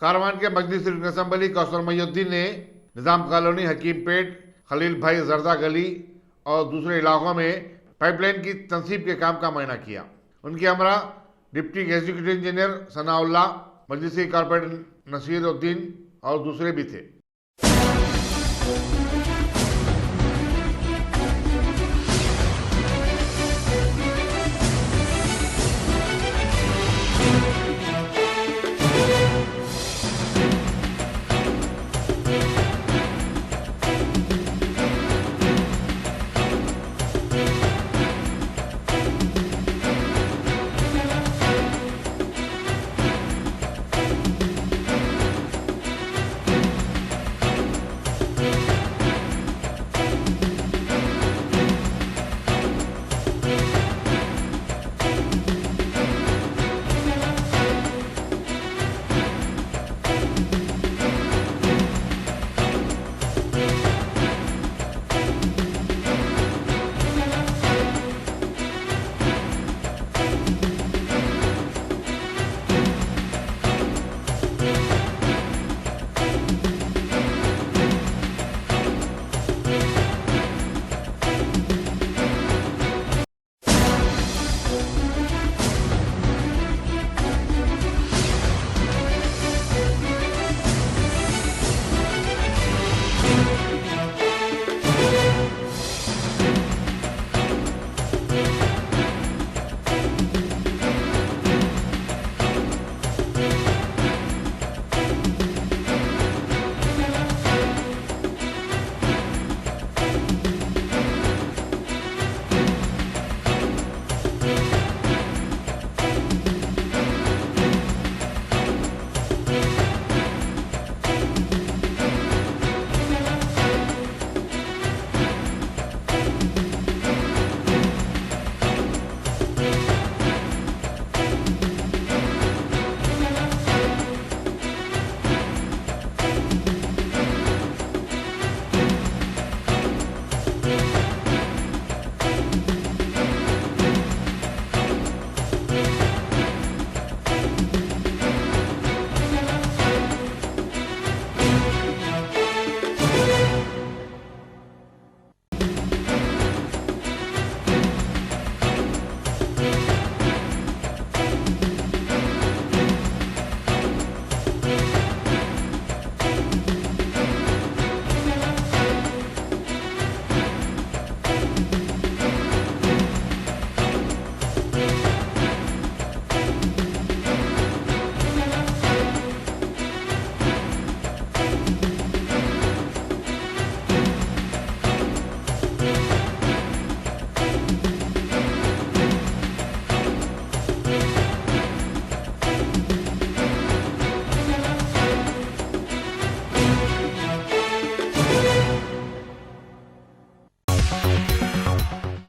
कारवान के मजलिस असम्बली कौसर मोहिउद्दीन ने निजाम कॉलोनी, हकीम पेट, खलील भाई जरदा गली और दूसरे इलाकों में पाइपलाइन की तंसीब के काम का मुआयना किया। उनकी हमरा डिप्टी एग्जीक्यूटिव इंजीनियर सनाउल्लाह, मजलिसी कारपोरेटर नसीरुद्दीन और दूसरे भी थे।